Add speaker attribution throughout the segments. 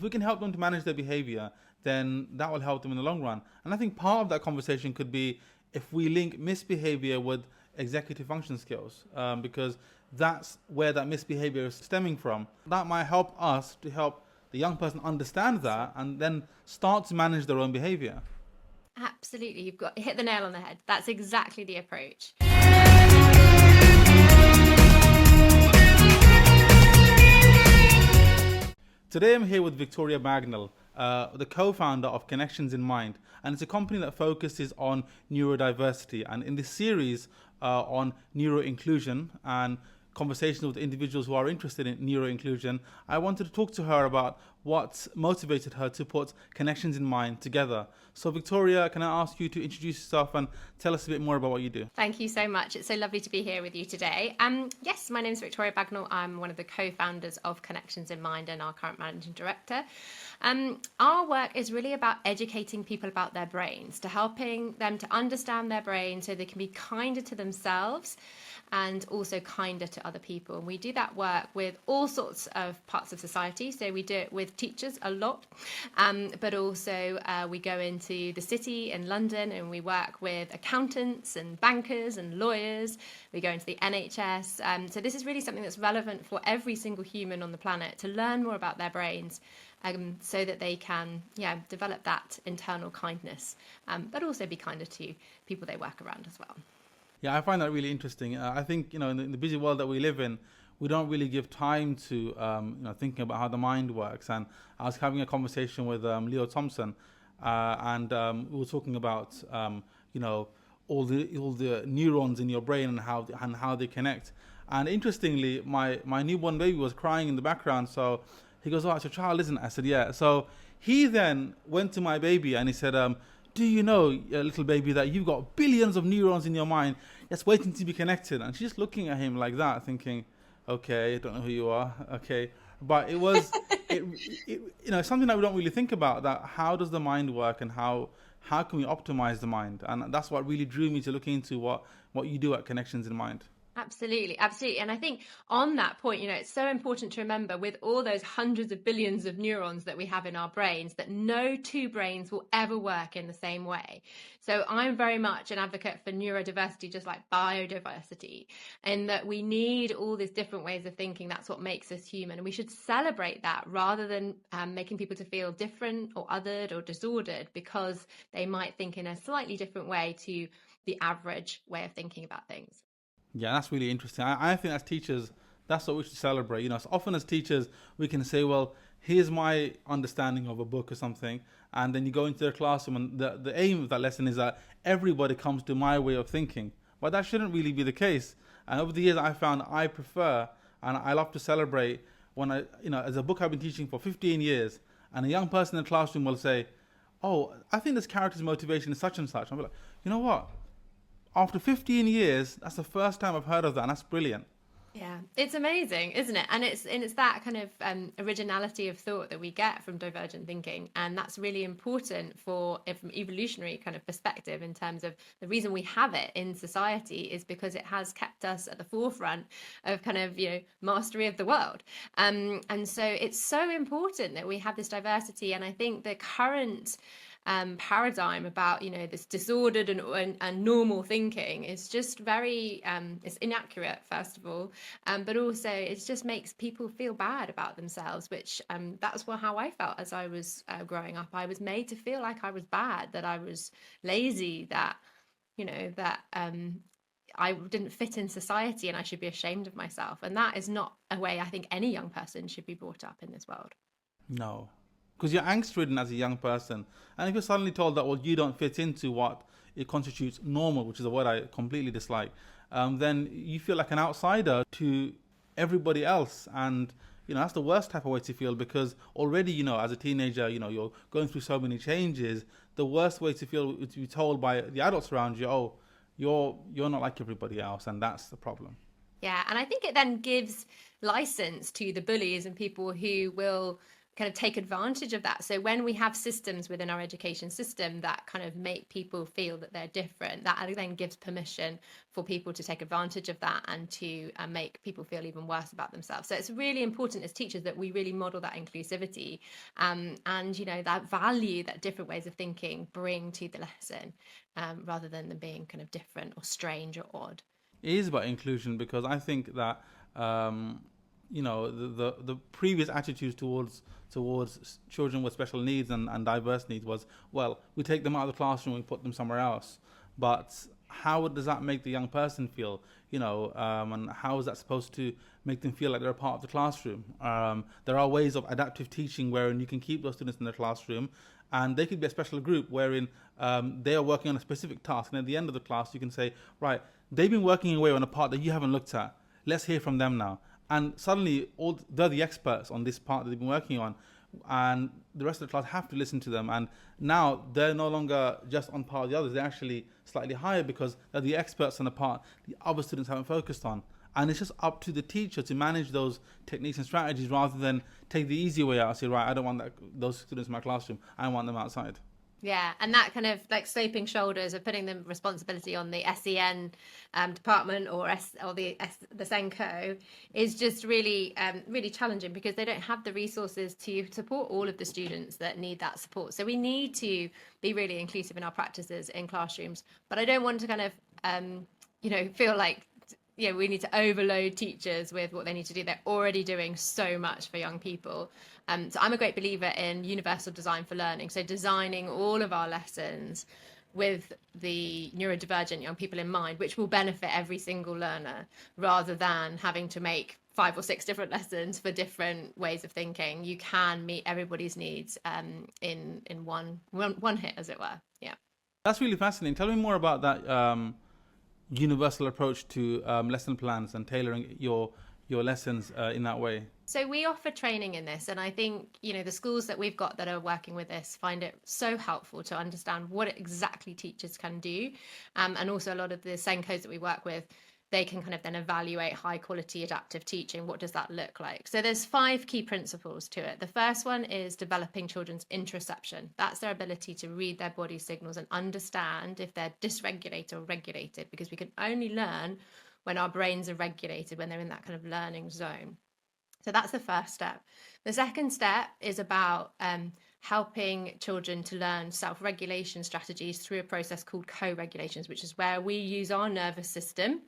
Speaker 1: If we can help them to manage their behavior, then that will help them in the long run. And I think part of that conversation could be if we link misbehavior with executive function skills, because that's where that misbehavior is stemming from. That might help us to help the young person understand that and then start to manage their own behavior.
Speaker 2: Absolutely, you've got hit the nail on the head. That's exactly the approach.
Speaker 1: Today I'm here with Victoria Bagnall, the co-founder of Connections in Mind, and it's a company that focuses on neurodiversity. And in this series on neuro-inclusion and conversations with individuals who are interested in neuro-inclusion, I wanted to talk to her about what motivated her to put Connections in Mind together. So Victoria, can I ask you to introduce yourself and tell us a bit more about what you do?
Speaker 2: Thank you so much. It's so lovely to be here with you today. Yes, my name is Victoria Bagnall. I'm one of the co-founders of Connections in Mind and our current managing director. Our work is really about educating people about their brains, to helping them to understand their brain so they can be kinder to themselves and also kinder to other people. And we do that work with all sorts of parts of society. So we do it with teachers a lot, but also we go into the city in London and we work with accountants and bankers and lawyers. We go into the NHS. So this is really something that's relevant for every single human on the planet to learn more about their brains. So that they can, develop that internal kindness, but also be kinder to people they work around as well.
Speaker 1: Yeah, I find that really interesting. I think, in the busy world that we live in, we don't really give time to, thinking about how the mind works. And I was having a conversation with Leo Thompson, and we were talking about, all the neurons in your brain and how they connect. And interestingly, my newborn baby was crying in the background, so he goes, "Oh, it's your child, isn't it?" I said, "Yeah." So he then went to my baby and he said, "Do you know, little baby, that you've got billions of neurons in your mind that's waiting to be connected?" And she's just looking at him like that, thinking, "Okay, I don't know who you are." Okay, but it was, something that we don't really think about. That how does the mind work and how can we optimize the mind? And that's what really drew me to looking into what you do at Connections in Mind.
Speaker 2: Absolutely, absolutely. And I think on that point, it's so important to remember with all those hundreds of billions of neurons that we have in our brains, that no two brains will ever work in the same way. So I'm very much an advocate for neurodiversity, just like biodiversity, and that we need all these different ways of thinking. That's what makes us human. And we should celebrate that rather than making people to feel different or othered or disordered because they might think in a slightly different way to the average way of thinking about things.
Speaker 1: Yeah, that's really interesting. I think as teachers, that's what we should celebrate. So often as teachers, we can say, well, here's my understanding of a book or something. And then you go into their classroom and the aim of that lesson is that everybody comes to my way of thinking. But that shouldn't really be the case. And over the years, I found I prefer and I love to celebrate when as a book I've been teaching for 15 years and a young person in the classroom will say, "Oh, I think this character's motivation is such and such." I'll be like, "You know what? After 15 years, that's the first time I've heard of that, and that's brilliant."
Speaker 2: Yeah, it's amazing, isn't it? And it's that kind of originality of thought that we get from divergent thinking, and that's really important from evolutionary kind of perspective in terms of the reason we have it in society is because it has kept us at the forefront of kind of mastery of the world, and so it's so important that we have this diversity. And I think the current paradigm about this disordered and normal thinking is just very it's inaccurate, first of all, but also it just makes people feel bad about themselves, which that's how I felt as I was growing up. I was made to feel like I was bad, that I was lazy, that that I didn't fit in society and I should be ashamed of myself. And that is not a way I think any young person should be brought up in this world.
Speaker 1: No. Because you're angst-ridden as a young person. And if you're suddenly told that, well, you don't fit into what it constitutes normal, which is a word I completely dislike, then you feel like an outsider to everybody else. And, that's the worst type of way to feel because already, as a teenager, you're going through so many changes. The worst way to feel is to be told by the adults around you, "Oh, you're not like everybody else," and that's the problem.
Speaker 2: Yeah, and I think it then gives license to the bullies and people who will kind of take advantage of that. So when we have systems within our education system that kind of make people feel that they're different, that then gives permission for people to take advantage of that and to make people feel even worse about themselves. So it's really important as teachers that we really model that inclusivity, and that value that different ways of thinking bring to the lesson, rather than them being kind of different or strange or odd.
Speaker 1: It is about inclusion, because I think that um, the previous attitudes towards children with special needs and diverse needs was, well, we take them out of the classroom and put them somewhere else. But how does that make the young person feel? And how is that supposed to make them feel like they're a part of the classroom? There are ways of adaptive teaching wherein you can keep those students in the classroom, and they could be a special group wherein they are working on a specific task, and at the end of the class you can say, right, they've been working away on a part that you haven't looked at. Let's hear from them now. And suddenly, they're the experts on this part that they've been working on, and the rest of the class have to listen to them. And now they're no longer just on par with the others; they're actually slightly higher because they're the experts on the part the other students haven't focused on. And it's just up to the teacher to manage those techniques and strategies, rather than take the easy way out and say, right, I don't want those students in my classroom. I want them outside.
Speaker 2: Yeah, and that kind of like sloping shoulders of putting the responsibility on the SEN department, or the Senko, is just really really challenging, because they don't have the resources to support all of the students that need that support. So we need to be really inclusive in our practices in classrooms, but I don't want to kind of feel like we need to overload teachers with what they need to do. They're already doing so much for young people. So I'm a great believer in universal design for learning. So designing all of our lessons with the neurodivergent young people in mind, which will benefit every single learner, rather than having to make 5 or 6 different lessons for different ways of thinking. You can meet everybody's needs in one hit, as it were. Yeah.
Speaker 1: That's really fascinating. Tell me more about that universal approach to lesson plans and tailoring your lessons in that way.
Speaker 2: So we offer training in this, and I think the schools that we've got that are working with this find it so helpful to understand what exactly teachers can do, and also a lot of the Senkos that we work with, they can kind of then evaluate high quality adaptive teaching. What does that look like? So there's 5 key principles to it. The first one is developing children's interoception. That's their ability to read their body signals and understand if they're dysregulated or regulated, because we can only learn when our brains are regulated, when they're in that kind of learning zone. So that's the first step. The second step is about helping children to learn self-regulation strategies through a process called co-regulations, which is where we use our nervous system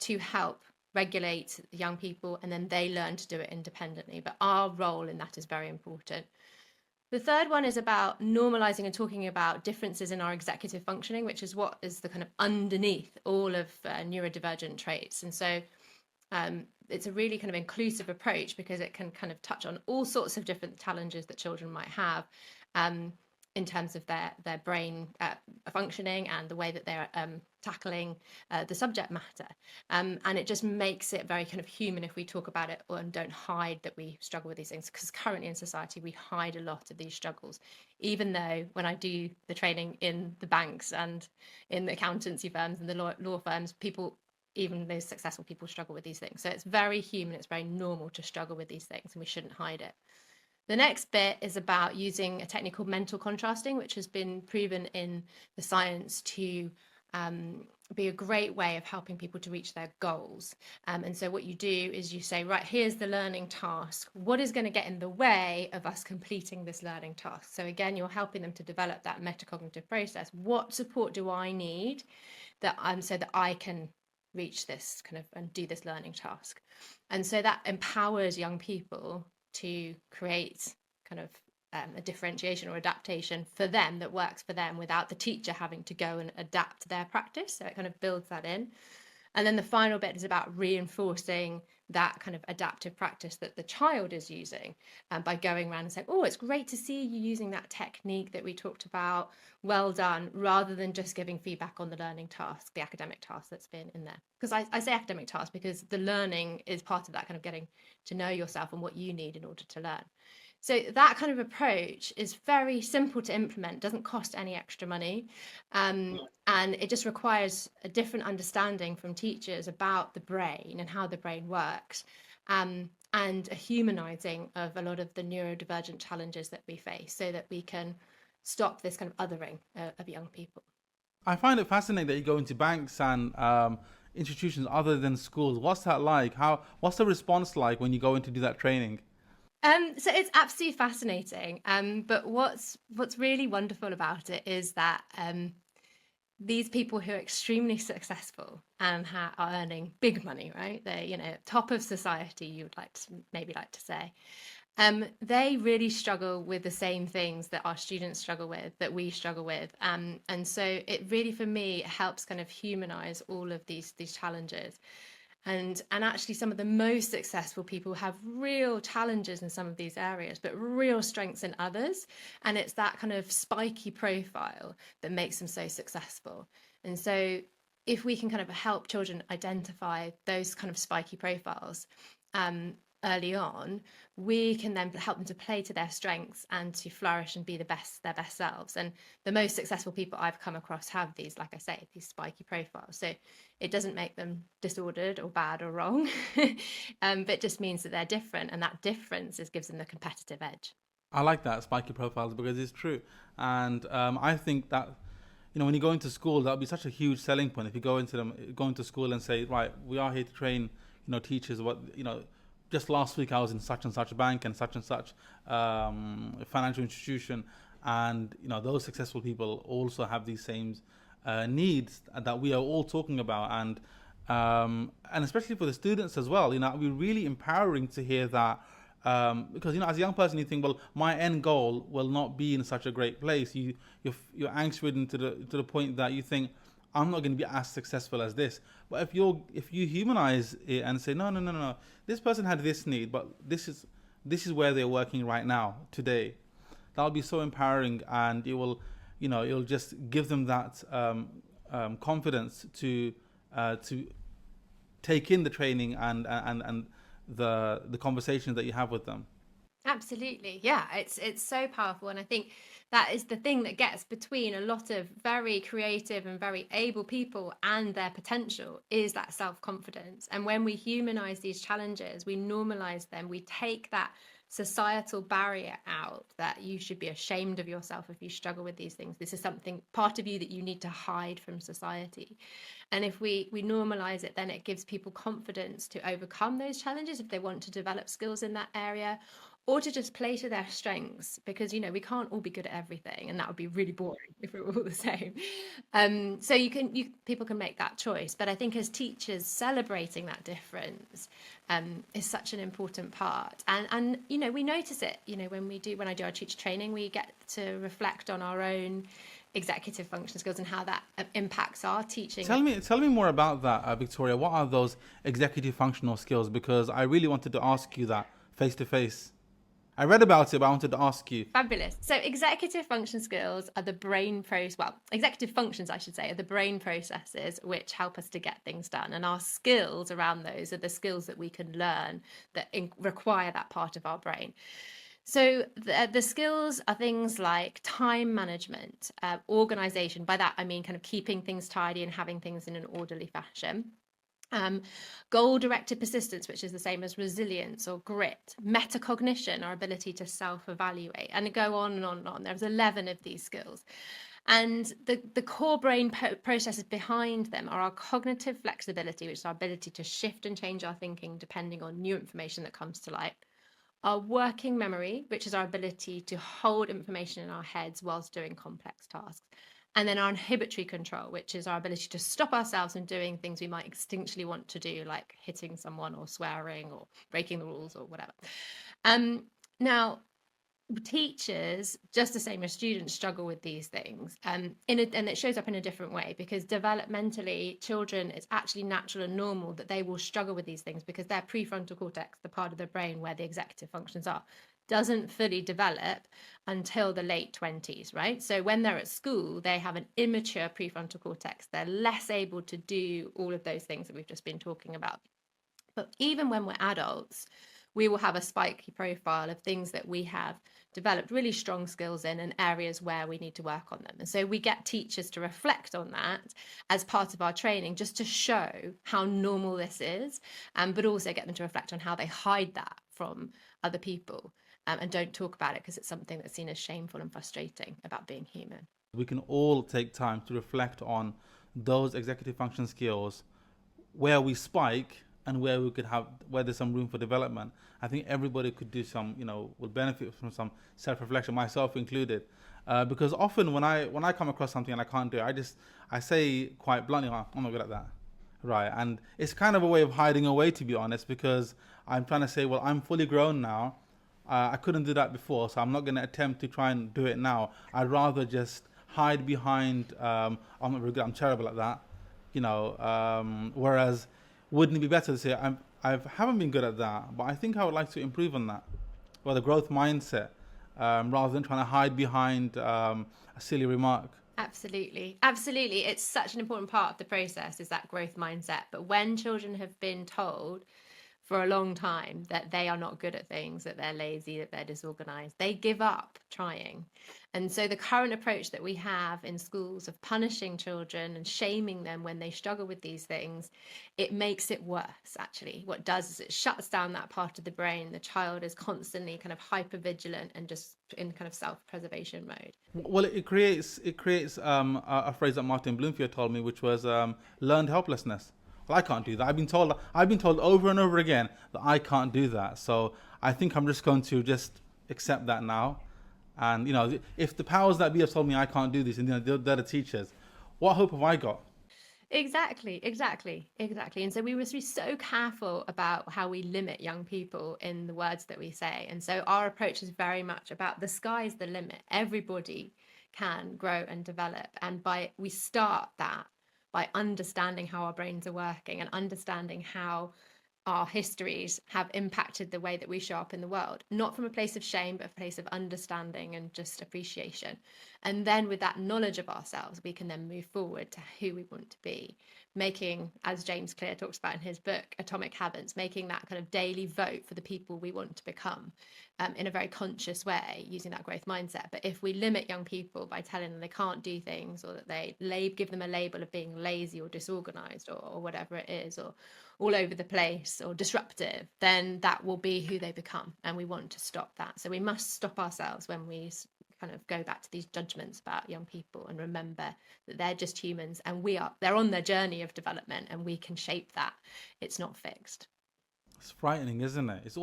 Speaker 2: to help regulate young people, and then they learn to do it independently. But our role in that is very important. The third one is about normalizing and talking about differences in our executive functioning, which is what is the kind of underneath all of neurodivergent traits. And so it's a really kind of inclusive approach, because it can kind of touch on all sorts of different challenges that children might have in terms of their brain functioning and the way that they're tackling the subject matter. And it just makes it very kind of human if we talk about it and don't hide that we struggle with these things, because currently in society we hide a lot of these struggles, even though when I do the training in the banks and in the accountancy firms and the law firms, even those successful people struggle with these things. So it's very human, it's very normal to struggle with these things, and we shouldn't hide it. The next bit is about using a technique called mental contrasting, which has been proven in the science to be a great way of helping people to reach their goals. And so what you do is you say, right, here's the learning task. What is going to get in the way of us completing this learning task? So again, you're helping them to develop that metacognitive process. What support do I need so that I can reach this kind of and do this learning task? And so that empowers young people to create kind of a differentiation or adaptation for them that works for them, without the teacher having to go and adapt their practice. So it kind of builds that in. And then the final bit is about reinforcing that kind of adaptive practice that the child is using, by going around and saying, oh, it's great to see you using that technique that we talked about. Well done, rather than just giving feedback on the learning task, the academic task that's been in there. Because I say academic task because the learning is part of that kind of getting to know yourself and what you need in order to learn. So that kind of approach is very simple to implement, doesn't cost any extra money, and it just requires a different understanding from teachers about the brain and how the brain works. and a humanizing of a lot of the neurodivergent challenges that we face so that we can stop this kind of othering of young people.
Speaker 1: I find it fascinating that you go into banks and institutions other than schools. What's that like? What's the response like when you go in to do that training?
Speaker 2: So it's absolutely fascinating. But what's really wonderful about it is that these people who are extremely successful and are earning big money, right? They're, top of society, you would maybe like to say. They really struggle with the same things that our students struggle with, that we struggle with. And so it really, for me, helps kind of humanize all of these challenges. And actually, some of the most successful people have real challenges in some of these areas, but real strengths in others. And it's that kind of spiky profile that makes them so successful. And so if we can kind of help children identify those kind of spiky profiles early on, we can then help them to play to their strengths and to flourish and be their best selves. And the most successful people I've come across have these, like I say, these spiky profiles. So it doesn't make them disordered or bad or wrong, but it just means that they're different, and that difference gives them the competitive edge.
Speaker 1: I like that spiky profiles because it's true, and I think that when you go into school, that would be such a huge selling point if you go into school and say, right, we are here to train teachers. Just last week I was in such and such bank and such financial institution, and those successful people also have these same needs that we are all talking about, and especially for the students as well. It'd be really empowering to hear that. Because as a young person, you think, well, my end goal will not be in such a great place. You're angst ridden to the point that you think, I'm not going to be as successful as this. But if you humanize it and say, no, no, no, no, this person had this need, but this is where they're working right now today. That'll be so empowering, and it'll just give them that confidence to take in the training and the conversations that you have with them.
Speaker 2: Absolutely. Yeah, it's so powerful, and I think that is the thing that gets between a lot of very creative and very able people and their potential is that self-confidence. And when we humanize these challenges, we normalize them, we take that societal barrier out that you should be ashamed of yourself if you struggle with these things. This is something part of you that you need to hide from society. And if we normalize it, then it gives people confidence to overcome those challenges if they want to develop skills in that area, or to just play to their strengths, because we can't all be good at everything, and that would be really boring if we were all the same. So people can make that choice, but I think as teachers, celebrating that difference is such an important part. And we notice it when I do our teacher training, we get to reflect on our own executive function skills and how that impacts our teaching.
Speaker 1: Tell me more about that, Victoria. What are those executive functional skills? Because I really wanted to ask you that face to face. I read about it, but I wanted to ask you.
Speaker 2: Fabulous. So executive function skills are executive functions, I should say, are the brain processes which help us to get things done. And our skills around those are the skills that we can learn that require that part of our brain. So the skills are things like time management, organization. By that, I mean kind of keeping things tidy and having things in an orderly fashion. Goal-directed persistence, which is the same as resilience or grit. Metacognition, our ability to self-evaluate, and go on and on and on. There's 11 of these skills. And the core brain processes behind them are our cognitive flexibility, which is our ability to shift and change our thinking depending on new information that comes to light. Our working memory, which is our ability to hold information in our heads whilst doing complex tasks. And then our inhibitory control, which is our ability to stop ourselves from doing things we might instinctually want to do, like hitting someone or swearing or breaking the rules or whatever. Now, teachers, just the same as students, struggle with these things, and it shows up in a different way, because developmentally, children, it's actually natural and normal that they will struggle with these things because their prefrontal cortex, the part of the brain where the executive functions are, doesn't fully develop until the late 20s, right? So when they're at school, they have an immature prefrontal cortex. They're less able to do all of those things that we've just been talking about. But even when we're adults, we will have a spiky profile of things that we have developed really strong skills in and areas where we need to work on them. And so we get teachers to reflect on that as part of our training, just to show how normal this is, but also get them to reflect on how they hide that from other people, and don't talk about it because it's something that's seen as shameful and frustrating about being human.
Speaker 1: We can all take time to reflect on those executive function skills where we spike and where we could have where there's some room for development. I think everybody could do some, will benefit from some self-reflection, myself included. Because often when I come across something and I can't do it, I say quite bluntly, "Oh, I'm not good at that," right? And it's kind of a way of hiding away, to be honest, because I'm trying to say, well, I'm fully grown now. I couldn't do that before, so I'm not going to attempt to try and do it now. I'd rather just hide behind, I'm not very good, I'm terrible at that, whereas wouldn't it be better to say I haven't been good at that, but I think I would like to improve on that, or the growth mindset, rather than trying to hide behind a silly remark.
Speaker 2: Absolutely. Absolutely. It's such an important part of the process, is that growth mindset. But when children have been told for a long time that they are not good at things, that they're lazy, that they're disorganized, they give up trying. And so the current approach that we have in schools of punishing children and shaming them when they struggle with these things, it makes it worse, actually. What it does is it shuts down that part of the brain. The child is constantly kind of hyper vigilant and just in kind of self-preservation mode.
Speaker 1: Well, it creates a phrase that Martin Bloomfield told me, which was learned helplessness. Well, I can't do that. I've been told over and over again that I can't do that. So I think I'm just going to just accept that now. And if the powers that be have told me I can't do this, and they're the teachers, what hope have I got?
Speaker 2: Exactly, exactly, exactly. And so we must be so careful about how we limit young people in the words that we say. And so our approach is very much about the sky's the limit. Everybody can grow and develop. And we start that by understanding how our brains are working and understanding how our histories have impacted the way that we show up in the world, not from a place of shame, but a place of understanding and just appreciation. And then with that knowledge of ourselves, we can then move forward to who we want to be, making, as James Clear talks about in his book, Atomic Habits, making that kind of daily vote for the people we want to become, in a very conscious way, using that growth mindset. But if we limit young people by telling them they can't do things, or that give them a label of being lazy or disorganized or whatever it is, or all over the place or disruptive, then that will be who they become. And we want to stop that. So we must stop ourselves when we kind of go back to these judgments about young people and remember that they're just humans, and they're on their journey of development, and we can shape that. It's not fixed.
Speaker 1: It's frightening, isn't it?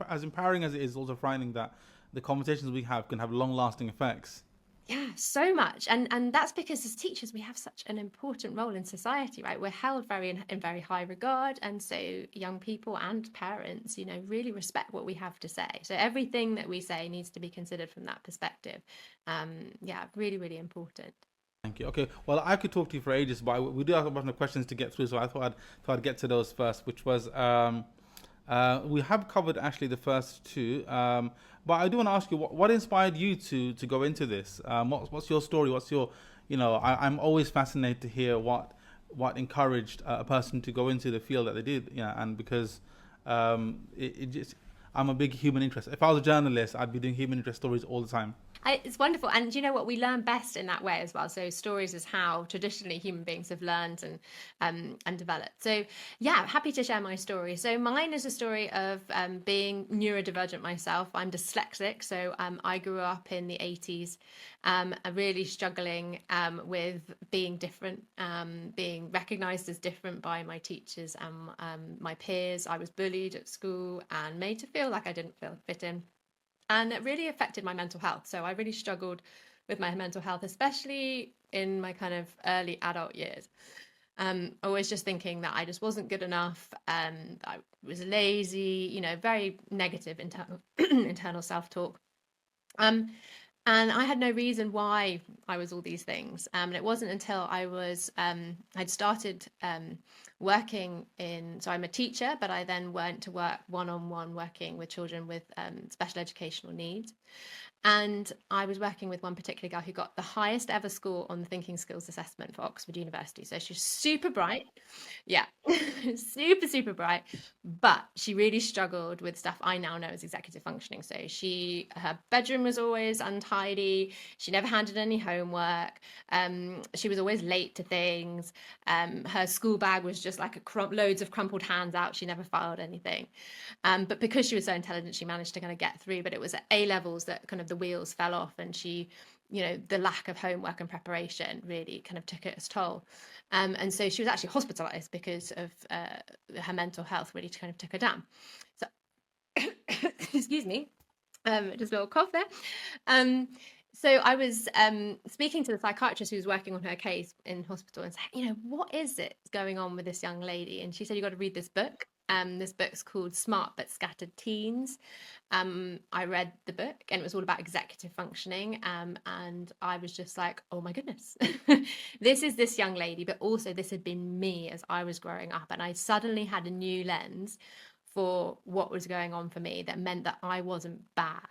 Speaker 1: As empowering as it is, also frightening that the conversations we have can have long-lasting effects.
Speaker 2: Yeah, so much. And that's because as teachers, we have such an important role in society, right? We're held in very high regard. And so young people and parents, really respect what we have to say. So everything that we say needs to be considered from that perspective. Yeah, really, really important.
Speaker 1: Thank you. Okay. Well, I could talk to you for ages, but we do have a bunch of questions to get through, so I thought I'd get to those first, which was we have covered actually the first two, but I do want to ask you what inspired you to go into this. What's your story? What's your I'm always fascinated to hear what encouraged a person to go into the field that they did. And because it just I'm a big human interest. If I was a journalist, I'd be doing human interest stories all the time.
Speaker 2: It's wonderful. And you know what? We learn best in that way as well. So stories is how traditionally human beings have learned and developed. So yeah, happy to share my story. So mine is a story of being neurodivergent myself. I'm dyslexic. So I grew up in the 80s, really struggling with being different, being recognized as different by my teachers and my peers. I was bullied at school and made to feel like I didn't fit in. And it really affected my mental health. So I really struggled with my mental health, especially in my kind of early adult years. Always just thinking that I just wasn't good enough. I was lazy, very negative internal self-talk. And I had no reason why I was all these things. And it wasn't until I'd started so I'm a teacher, but I then went to work one-on-one working with children with special educational needs. And I was working with one particular girl who got the highest ever score on the thinking skills assessment for Oxford University. So she's super bright. Yeah, super, super bright. But she really struggled with stuff I now know as executive functioning. So her bedroom was always untidy. She never handed any homework. She was always late to things. Her school bag was just like loads of crumpled hands out. She never filed anything. But because she was so intelligent, she managed to kind of get through. But it was at A levels that kind of the wheels fell off, and the lack of homework and preparation really kind of took its toll. And so she was actually hospitalized because of her mental health really kind of took her down. So, excuse me, just a little cough there. So I was speaking to the psychiatrist who was working on her case in hospital and saying, what is it going on with this young lady? And she said, you got to read this book. This book's called Smart But Scattered Teens. I read the book and it was all about executive functioning. And I was just like, oh my goodness, this is this young lady, but also this had been me as I was growing up. And I suddenly had a new lens for what was going on for me that meant that I wasn't bad.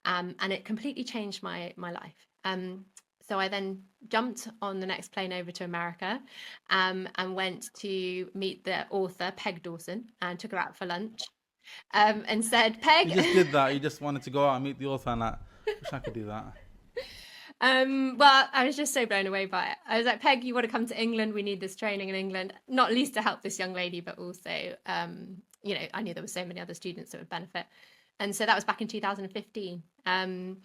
Speaker 2: And it completely changed my life. So I then jumped on the next plane over to America and went to meet the author, Peg Dawson, and took her out for lunch and said, Peg...
Speaker 1: You just did that. You just wanted to go out and meet the author and that. Wish I could do that.
Speaker 2: Well, I was just so blown away by it. I was like, Peg, you want to come to England? We need this training in England, not least to help this young lady, but also, I knew there were so many other students that would benefit. And so that was back in 2015. And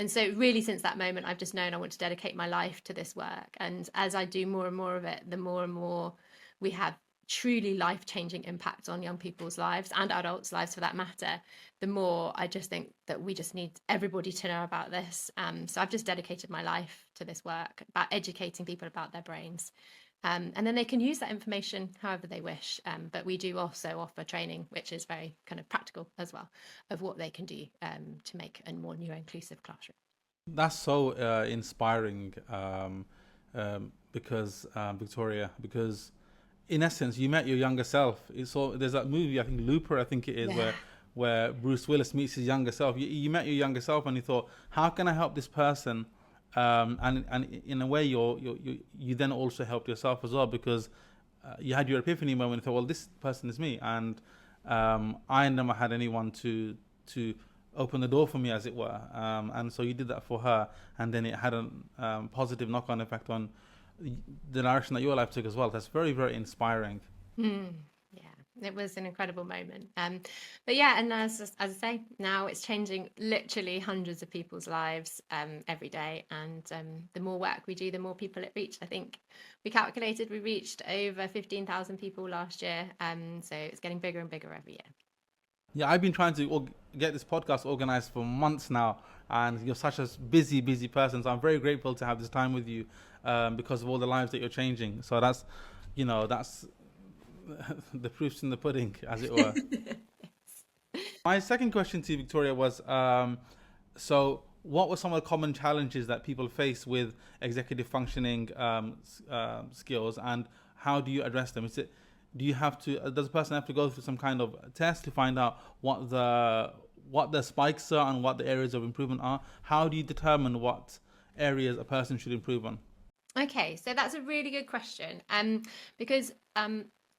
Speaker 2: so really since that moment, I've just known I want to dedicate my life to this work. And as I do more and more of it, the more and more we have truly life-changing impacts on young people's lives and adults' lives for that matter, the more I just think that we just need everybody to know about this. So I've just dedicated my life to this work, about educating people about their brains. And then they can use that information however they wish. But we do also offer training, which is very kind of practical as well, of what they can do to make a more neuro-inclusive classroom.
Speaker 1: That's so inspiring because, Victoria, because in essence, you met your younger self. There's that movie, I think Looper, I think it is,
Speaker 2: Yeah.
Speaker 1: where Bruce Willis meets his younger self. You met your younger self and you thought, how can I help this person? And in a way, you then also helped yourself as well, because you had your epiphany moment and thought, well, this person is me, and I never had anyone to open the door for me, as it were, and so you did that for her, and then it had a positive knock-on effect on the direction that your life took as well. That's very, very inspiring.
Speaker 2: Yeah, it was an incredible moment. But yeah, and as I say, now it's changing literally hundreds of people's lives every day. And the more work we do, the more people it reached. I think we calculated we reached over 15,000 people last year. So it's getting bigger and bigger every year.
Speaker 1: Yeah, I've been trying to get this podcast organized for months now, and you're such a busy, busy person. So I'm very grateful to have this time with you because of all the lives that you're changing. So that's the proof's in the pudding, as it were. My second question to you, Victoria, was so what were some of the common challenges that people face with executive functioning skills, and how do you address them? Does a person have to go through some kind of test to find out what the spikes are and what the areas of improvement are? How do you determine what areas a person should improve on?
Speaker 2: Okay, so that's a really good question. Because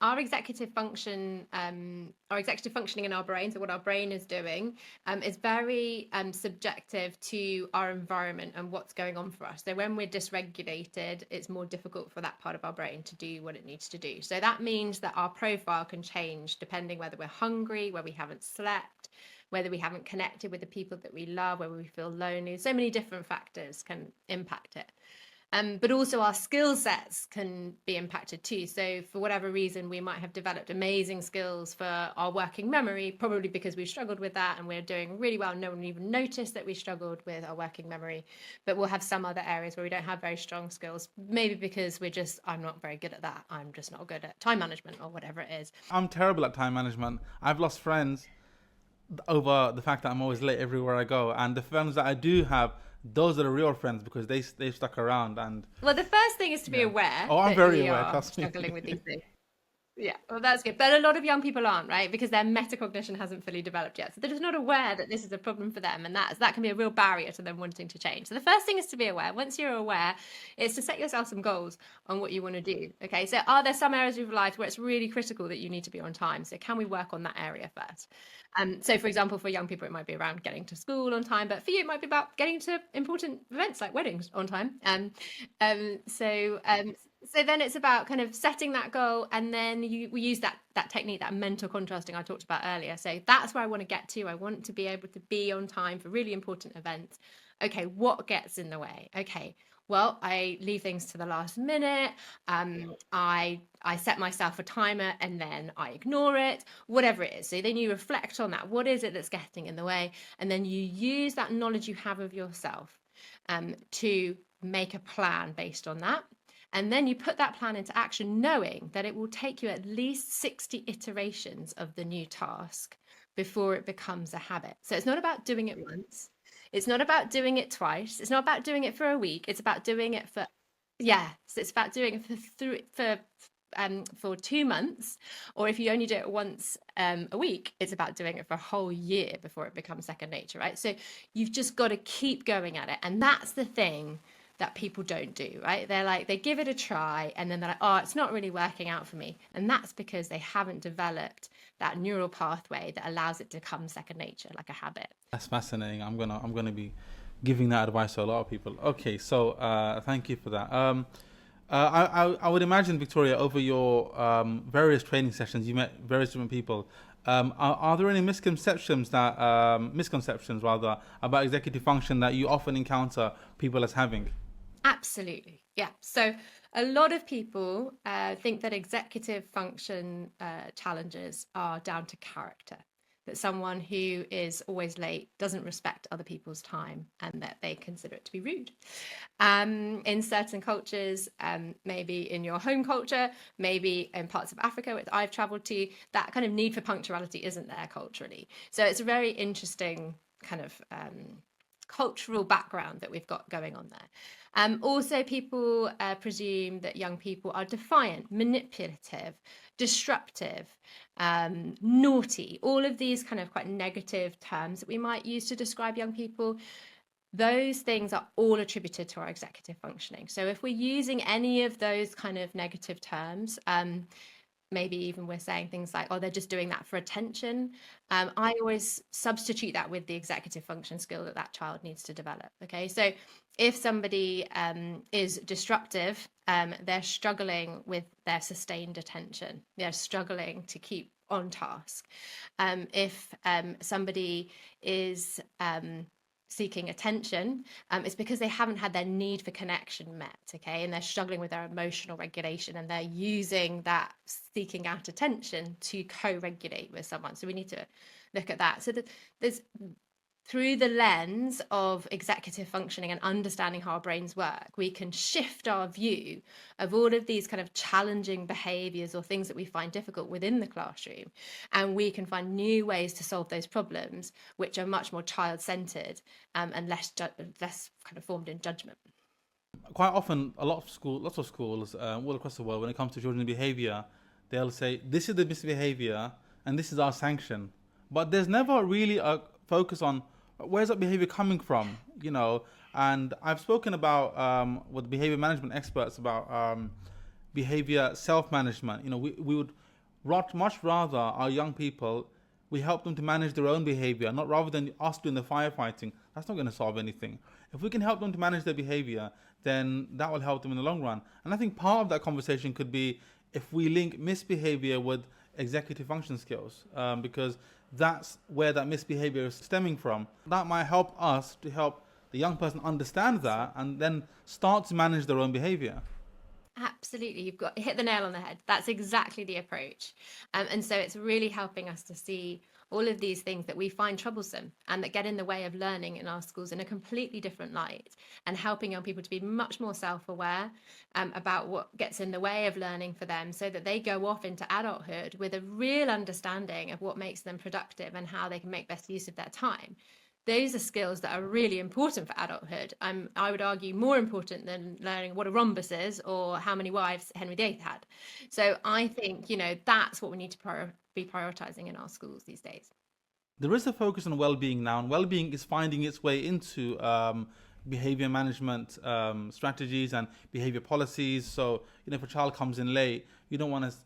Speaker 2: our executive functioning in our brain, so what our brain is doing, is very subjective to our environment and what's going on for us. So when we're dysregulated, it's more difficult for that part of our brain to do what it needs to do. So that means that our profile can change depending whether we're hungry, whether we haven't slept, whether we haven't connected with the people that we love, whether we feel lonely. So many different factors can impact it. But also our skill sets can be impacted too. So for whatever reason, we might have developed amazing skills for our working memory, probably because we've struggled with that and we're doing really well. No one will even notice that we struggled with our working memory, but we'll have some other areas where we don't have very strong skills, maybe because I'm not very good at that. I'm just not good at time management or whatever it is.
Speaker 1: I'm terrible at time management. I've lost friends over the fact that I'm always late everywhere I go, and the friends that I do have, those are the real friends because they've stuck around. And
Speaker 2: well, the first thing is to be aware.
Speaker 1: Oh, I'm
Speaker 2: that
Speaker 1: very
Speaker 2: we
Speaker 1: aware.
Speaker 2: are
Speaker 1: Trust me.
Speaker 2: struggling with these things. Yeah, well, that's good. But a lot of young people aren't, right? Because their metacognition hasn't fully developed yet. So they're just not aware that this is a problem for them. And that can be a real barrier to them wanting to change. So the first thing is to be aware. Once you're aware, is to set yourself some goals on what you want to do. Okay. So are there some areas of your life where it's really critical that you need to be on time? So can we work on that area first? So for example, for young people, it might be around getting to school on time, but for you, it might be about getting to important events like weddings on time. Um, so um, so then it's about kind of setting that goal, and then we use that technique, that mental contrasting I talked about earlier. So that's where I want to get to. I want to be able to be on time for really important events. Okay, what gets in the way? Okay, well, I leave things to the last minute. I set myself a timer and then I ignore it, whatever it is. So then you reflect on that. What is it that's getting in the way? And then you use that knowledge you have of yourself to make a plan based on that. And then you put that plan into action, knowing that it will take you at least 60 iterations of the new task before it becomes a habit. So it's not about doing it once. It's not about doing it twice. It's not about doing it for a week. It's about doing it for, yeah. So it's about doing it for 2 months, or if you only do it once a week, it's about doing it for a whole year before it becomes second nature, right? So you've just got to keep going at it, and that's the thing that people don't do, right? They're like, they give it a try and then they're like, oh, it's not really working out for me. And that's because they haven't developed that neural pathway that allows it to come second nature, like a habit.
Speaker 1: That's fascinating. I'm gonna be giving that advice to a lot of people. Okay, so thank you for that. I would imagine, Victoria, over your various training sessions, you met various different people. Are there any misconceptions rather about executive function that you often encounter people as having?
Speaker 2: Absolutely. Yeah. So a lot of people think that executive function challenges are down to character, that someone who is always late doesn't respect other people's time and that they consider it to be rude. In certain cultures, maybe in your home culture, maybe in parts of Africa, which I've traveled to, that kind of need for punctuality isn't there culturally. So it's a very interesting kind of cultural background that we've got going on there. Also, people presume that young people are defiant, manipulative, disruptive, naughty, all of these kind of quite negative terms that we might use to describe young people. Those things are all attributed to our executive functioning. So if we're using any of those kind of negative terms, maybe even we're saying things like, oh, they're just doing that for attention. I always substitute that with the executive function skill that that child needs to develop. Okay, so if somebody is disruptive, they're struggling with their sustained attention. They're struggling to keep on task. If somebody is seeking attention, it's because they haven't had their need for connection met, okay? And they're struggling with their emotional regulation and they're using that seeking out attention to co-regulate with someone. So we need to look at that. So there's through the lens of executive functioning and understanding how our brains work, we can shift our view of all of these kind of challenging behaviors or things that we find difficult within the classroom. And we can find new ways to solve those problems, which are much more child-centered and less kind of formed in judgment.
Speaker 1: Quite often, lots of schools all across the world, when it comes to children's behavior, they'll say this is the misbehavior and this is our sanction. But there's never really a focus on where's that behavior coming from, you know. And I've spoken about with behavior management experts about behavior self-management. You know, we would much rather our young people, we help them to manage their own behavior, not rather than us doing the firefighting. That's not going to solve anything. If we can help them to manage their behavior, then that will help them in the long run. And I think part of that conversation could be if we link misbehavior with executive function skills, because that's where that misbehavior is stemming from. That might help us to help the young person understand that and then start to manage their own behavior.
Speaker 2: Absolutely, you've got hit the nail on the head. That's exactly the approach. And so it's really helping us to see all of these things that we find troublesome and that get in the way of learning in our schools in a completely different light, and helping young people to be much more self-aware about what gets in the way of learning for them, so that they go off into adulthood with a real understanding of what makes them productive and how they can make best use of their time. Those are skills that are really important for adulthood. I would argue more important than learning what a rhombus is or how many wives Henry VIII had. So I think, that's what we need to be prioritizing in our schools these days.
Speaker 1: There is a focus on well-being now, and well-being is finding its way into behavior management strategies and behavior policies. So, if a child comes in late, you don't want to,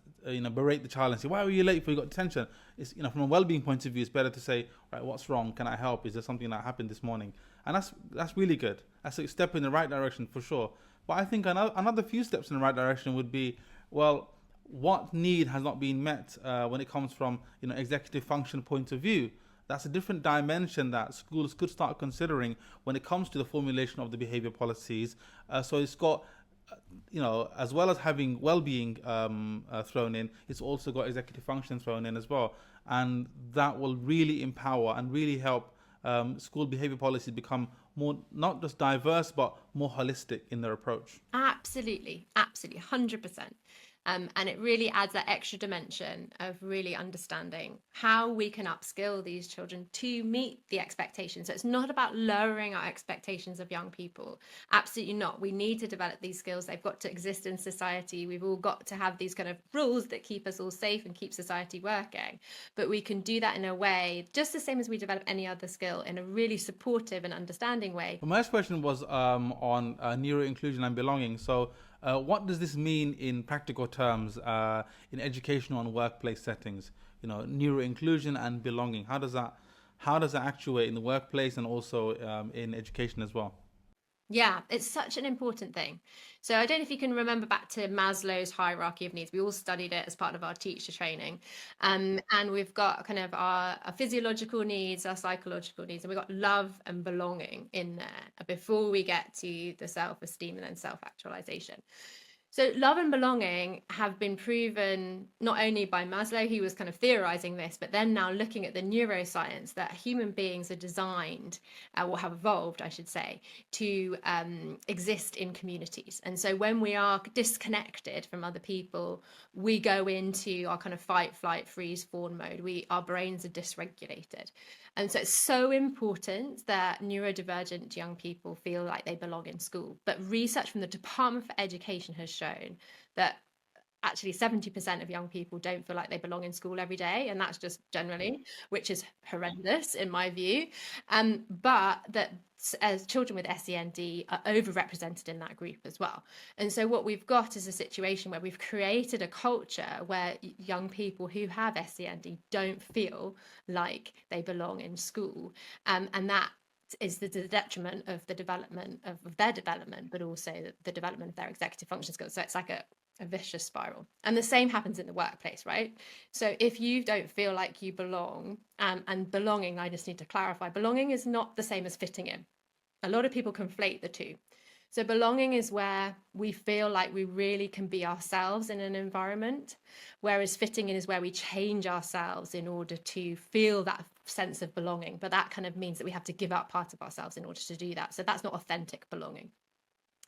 Speaker 1: berate the child and say, "Why were you late? For you got detention." It's, from a well-being point of view, it's better to say, "Right, what's wrong? Can I help? Is there something that happened this morning?" And that's really good. That's a step in the right direction for sure. But I think another few steps in the right direction would be, well, what need has not been met when it comes from executive function point of view. That's a different dimension that schools could start considering when it comes to the formulation of the behavior policies. So it's got, as well as having well-being thrown in, it's also got executive function thrown in as well, and that will really empower and really help school behavior policies become more not just diverse but more holistic in their approach.
Speaker 2: Absolutely, absolutely, 100%. And it really adds that extra dimension of really understanding how we can upskill these children to meet the expectations. So it's not about lowering our expectations of young people. Absolutely not. We need to develop these skills. They've got to exist in society. We've all got to have these kind of rules that keep us all safe and keep society working. But we can do that in a way, just the same as we develop any other skill, in a really supportive and understanding way.
Speaker 1: My next question was on neuro inclusion and belonging. So, what does this mean in practical terms in educational and workplace settings? Neuro inclusion and belonging. How does that actuate in the workplace and also in education as well?
Speaker 2: Yeah, it's such an important thing. So I don't know if you can remember back to Maslow's hierarchy of needs. We all studied it as part of our teacher training. And we've got kind of our physiological needs, our psychological needs, and we've got love and belonging in there before we get to the self-esteem and then self-actualization. So love and belonging have been proven not only by Maslow, he was kind of theorizing this, but then now looking at the neuroscience that human beings are designed, or have evolved, I should say, to exist in communities. And so when we are disconnected from other people, we go into our kind of fight, flight, freeze, fawn mode. Our brains are dysregulated. And so it's so important that neurodivergent young people feel like they belong in school. But research from the Department for Education has shown that actually 70% of young people don't feel like they belong in school every day, and that's just generally, which is horrendous in my view. But that as children with SEND are overrepresented in that group as well. And so what we've got is a situation where we've created a culture where young people who have SEND don't feel like they belong in school, and that is the detriment of the development of their development, but also the development of their executive function skills. So it's like a vicious spiral. And the same happens in the workplace, right? So if you don't feel like you belong, and belonging, I just need to clarify, belonging is not the same as fitting in. A lot of people conflate the two. So belonging is where we feel like we really can be ourselves in an environment, whereas fitting in is where we change ourselves in order to feel that sense of belonging. But that kind of means that we have to give up part of ourselves in order to do that. So that's not authentic belonging.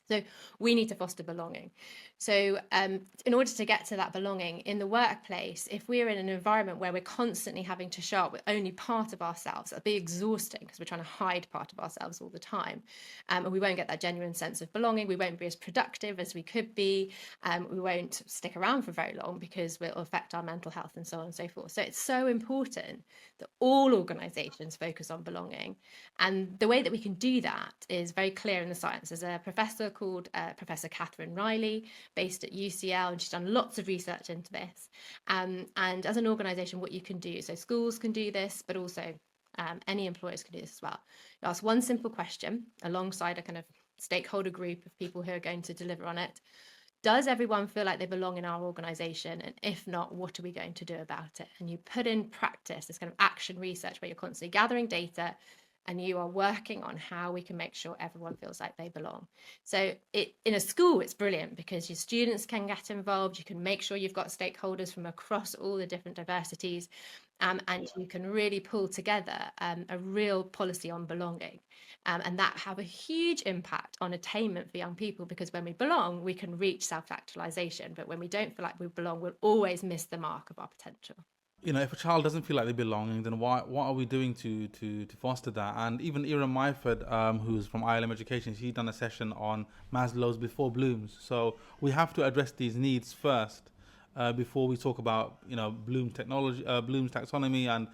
Speaker 2: So we need to foster belonging. So in order to get to that belonging in the workplace, if we're in an environment where we're constantly having to show up with only part of ourselves, that'll be exhausting because we're trying to hide part of ourselves all the time. And we won't get that genuine sense of belonging. We won't be as productive as we could be. We won't stick around for very long because we'll affect our mental health and so on and so forth. So it's so important that all organizations focus on belonging. And the way that we can do that is very clear in the science. There's a professor called Professor Catherine Riley, based at UCL, and she's done lots of research into this. And as an organization, what you can do, so schools can do this, but also any employers can do this as well. You ask one simple question alongside a kind of stakeholder group of people who are going to deliver on it. Does everyone feel like they belong in our organization? And if not, what are we going to do about it? And you put in practice this kind of action research where you're constantly gathering data and you are working on how we can make sure everyone feels like they belong. So in a school, it's brilliant because your students can get involved. You can make sure you've got stakeholders from across all the different diversities, and you can really pull together a real policy on belonging. And that have a huge impact on attainment for young people, because when we belong, we can reach self-actualization. But when we don't feel like we belong, we'll always miss the mark of our potential.
Speaker 1: If a child doesn't feel like they belong, then what are we doing to foster that? And even Ira Myford, who's from ILM Education, she's done a session on Maslow's before Bloom's. So we have to address these needs first, before we talk about Bloom's technology, Bloom's taxonomy, and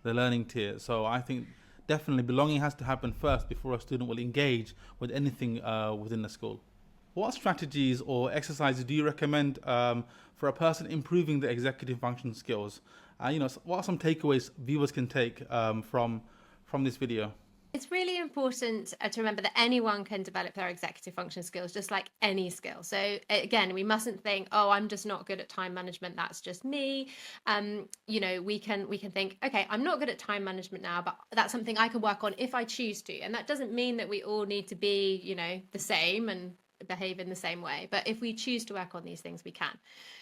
Speaker 1: the learning tier. So I think definitely belonging has to happen first before a student will engage with anything within the school. What strategies or exercises do you recommend for a person improving their executive function skills? What are some takeaways viewers can take from this video?
Speaker 2: It's really important to remember that anyone can develop their executive function skills just like any skill. So again, we mustn't think, oh, I'm just not good at time management, that's just me. We can think, okay, I'm not good at time management now, but that's something I can work on if I choose to. And that doesn't mean that we all need to be, the same and behave in the same way. But if we choose to work on these things, we can.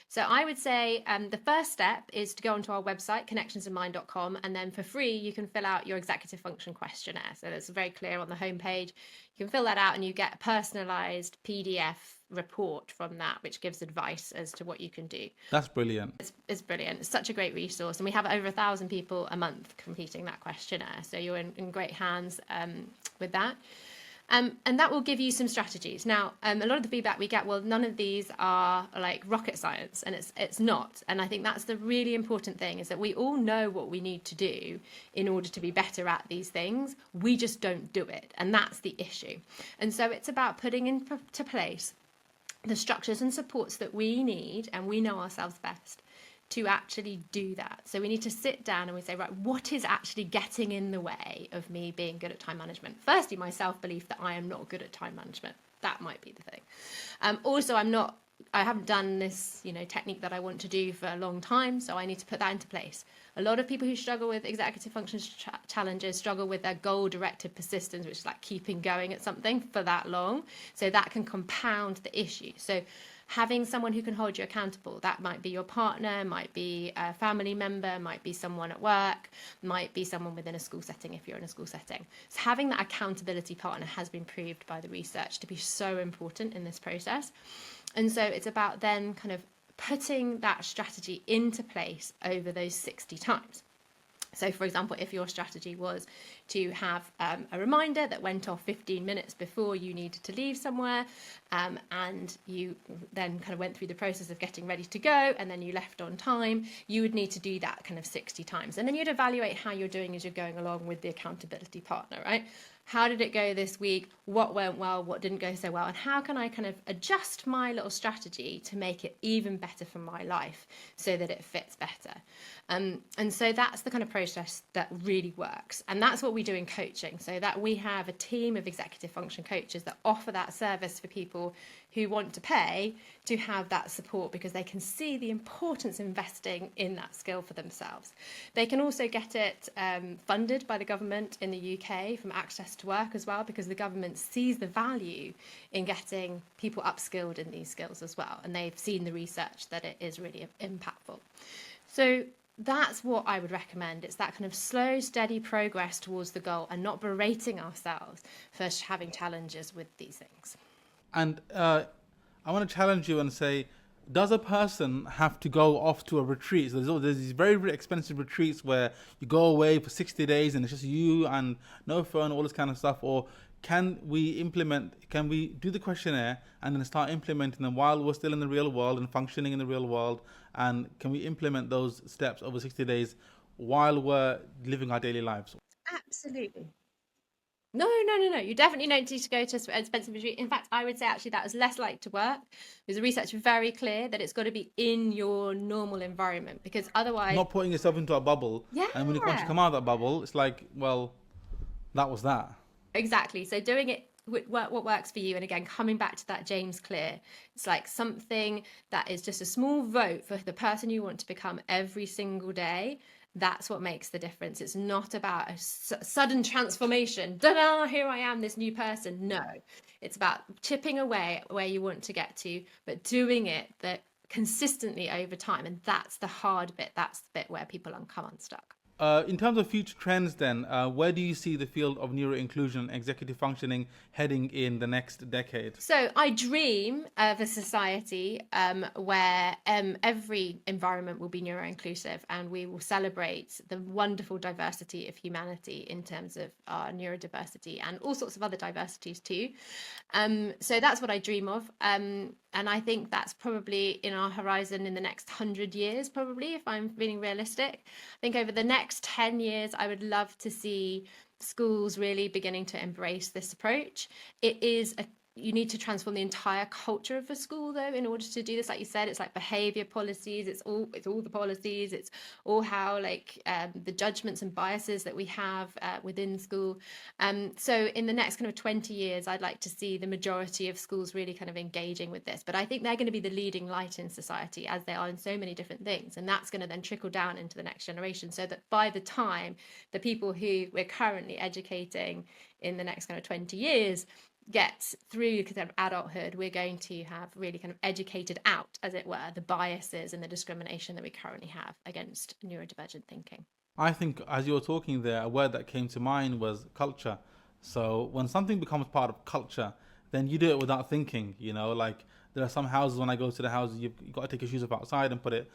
Speaker 2: So I would say the first step is to go onto our website, connectionsinmind.com, and then for free, you can fill out your executive function questionnaire. So it's very clear on the homepage. You can fill that out and you get a personalized PDF report from that, which gives advice as to what you can do.
Speaker 1: That's brilliant.
Speaker 2: It's brilliant. It's such a great resource. And we have over 1,000 people a month completing that questionnaire. So you're in great hands with that. And that will give you some strategies. Now, a lot of the feedback we get, well, none of these are like rocket science, and it's not. And I think that's the really important thing, is that we all know what we need to do in order to be better at these things. We just don't do it, and that's the issue. And so it's about putting into place the structures and supports that we need, and we know ourselves best to actually do that. So we need to sit down and we say, right, what is actually getting in the way of me being good at time management? Firstly, my self-belief that I am not good at time management. That might be the thing. Also, I haven't done this, technique that I want to do for a long time, so I need to put that into place. A lot of people who struggle with executive function challenges struggle with their goal-directed persistence, which is like keeping going at something for that long. So that can compound the issue. So having someone who can hold you accountable, that might be your partner, might be a family member, might be someone at work, might be someone within a school setting if you're in a school setting. So having that accountability partner has been proved by the research to be so important in this process. And so it's about then kind of putting that strategy into place over those 60 times. So, for example, if your strategy was to have a reminder that went off 15 minutes before you needed to leave somewhere, and you then kind of went through the process of getting ready to go, and then you left on time, you would need to do that kind of 60 times. And then you'd evaluate how you're doing as you're going along with the accountability partner, right? How did it go this week? What went well? What didn't go so well? And how can I kind of adjust my little strategy to make it even better for my life so that it fits better? And so that's the kind of process that really works. And that's what we do in coaching. So that we have a team of executive function coaches that offer that service for people who want to pay to have that support, because they can see the importance of investing in that skill for themselves. They can also get it funded by the government in the UK from Access to Work as well, because the government sees the value in getting people upskilled in these skills as well. And they've seen the research that it is really impactful. So that's what I would recommend. It's that kind of slow, steady progress towards the goal, and not berating ourselves for having challenges with these things.
Speaker 1: And I want to challenge you and say, does a person have to go off to a retreat? So there's these very, very expensive retreats where you go away for 60 days and it's just you and no phone, all this kind of stuff. Or can we do the questionnaire and then start implementing them while we're still in the real world and functioning in the real world? And can we implement those steps over 60 days while we're living our daily lives?
Speaker 2: Absolutely. No. You definitely don't need to go to an expensive retreat. In fact, I would say actually that is less likely to work, because the research is very clear that it's got to be in your normal environment, because otherwise...
Speaker 1: Not putting yourself into a bubble.
Speaker 2: Yeah.
Speaker 1: And once you come out of that bubble, it's like, well, that was that.
Speaker 2: Exactly. So doing it what works for you, and again, coming back to that James Clear, it's like something that is just a small vote for the person you want to become every single day. That's what makes the difference. It's not about a sudden transformation. Da-da, here I am, this new person. No, it's about chipping away at where you want to get to, but doing it consistently over time. And that's the hard bit. That's the bit where people come unstuck.
Speaker 1: In terms of future trends, then, where do you see the field of neuro inclusion and executive functioning heading in the next decade?
Speaker 2: So I dream of a society where every environment will be neuro-inclusive, and we will celebrate the wonderful diversity of humanity in terms of our neurodiversity and all sorts of other diversities too. So that's what I dream of. And I think that's probably in our horizon in the next 100 years, probably, if I'm being realistic. I think over the next 10 years, I would love to see schools really beginning to embrace this approach. It is a You need to transform the entire culture of a school though in order to do this. Like you said, it's like behavior policies, it's all the policies, it's all how like the judgments and biases that we have within school. So in the next kind of 20 years, I'd like to see the majority of schools really kind of engaging with this. But I think they're going to be the leading light in society, as they are in so many different things, and that's going to then trickle down into the next generation, so that by the time the people who we're currently educating in the next kind of 20 years get through kind of adulthood, we're going to have really kind of educated out, as it were, the biases and the discrimination that we currently have against neurodivergent thinking.
Speaker 1: I think as you were talking there, a word that came to mind was culture. So when something becomes part of culture, then you do it without thinking. Like there are some houses when I go to the houses, you've got to take your shoes off outside and put it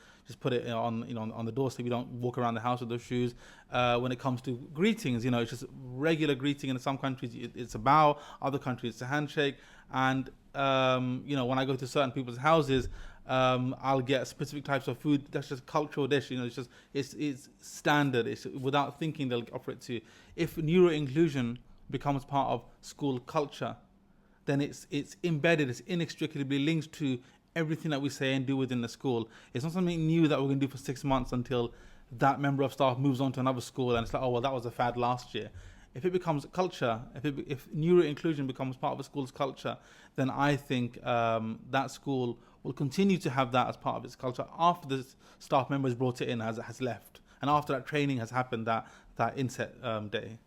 Speaker 1: on on the doorstep. You don't walk around the house with those shoes. When it comes to greetings, it's just regular greeting. In some countries, it's a bow. Other countries, it's a handshake. And when I go to certain people's houses, I'll get specific types of food. That's just cultural dish. It's standard. It's without thinking they'll offer it to you. If neuro inclusion becomes part of school culture, then it's embedded. It's inextricably linked to everything that we say and do within the school. It's not something new that we're going to do for 6 months until that member of staff moves on to another school, and it's like, oh well, that was a fad last year. If it becomes culture, if neuro inclusion becomes part of a school's culture, then I think that school will continue to have that as part of its culture after the staff member has brought it in, has left, and after that training has happened, that inset day.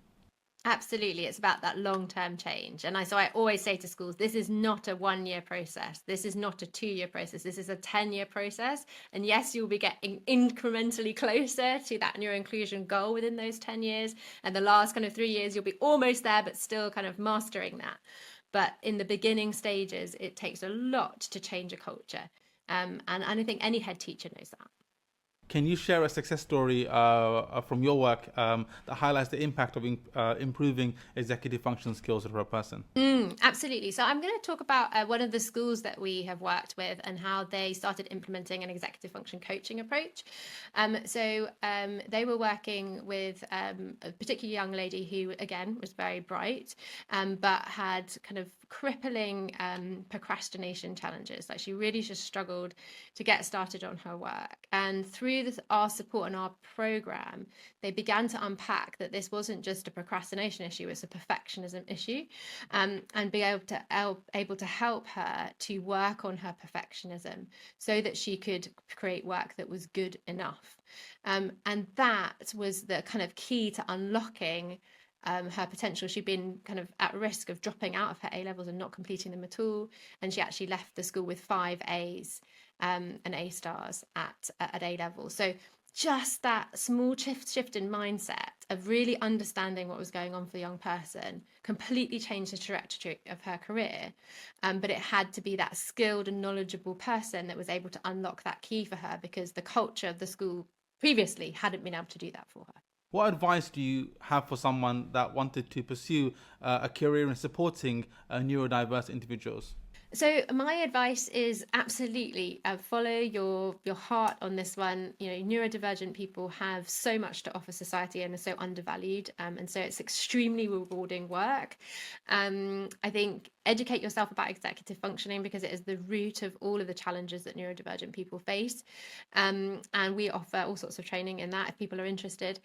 Speaker 2: Absolutely. It's about that long-term change. And so I always say to schools, this is not a 1 year process. This is not a 2 year process. This is a 10-year process. And yes, you'll be getting incrementally closer to that neuro inclusion goal within those 10 years. And the last kind of 3 years, you'll be almost there, but still kind of mastering that. But in the beginning stages, it takes a lot to change a culture. And I think any head teacher knows that.
Speaker 1: Can you share a success story from your work that highlights the impact of improving executive function skills for a person?
Speaker 2: Absolutely. So I'm going to talk about one of the schools that we have worked with and how they started implementing an executive function coaching approach. They were working with a particular young lady who, again, was very bright, but had kind of crippling procrastination challenges. Like she really just struggled to get started on her work. And through our support and our program, they began to unpack that this wasn't just a procrastination issue, it's a perfectionism issue, and be able to help her to work on her perfectionism so that she could create work that was good enough. And that was the kind of key to unlocking her potential. She'd been kind of at risk of dropping out of her A levels and not completing them at all. And she actually left the school with 5 A's and A stars at A level. So just that small shift in mindset of really understanding what was going on for the young person completely changed the trajectory of her career. But it had to be that skilled and knowledgeable person that was able to unlock that key for her, because the culture of the school previously hadn't been able to do that for her.
Speaker 1: What advice do you have for someone that wanted to pursue a career in supporting neurodiverse individuals?
Speaker 2: So my advice is absolutely follow your heart on this one. Neurodivergent people have so much to offer society and are so undervalued, and so it's extremely rewarding work. I think educate yourself about executive functioning, because it is the root of all of the challenges that neurodivergent people face, and we offer all sorts of training in that if people are interested.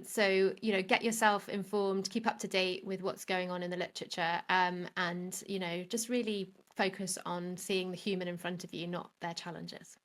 Speaker 2: So get yourself informed, keep up to date with what's going on in the literature, and just really focus on seeing the human in front of you, not their challenges.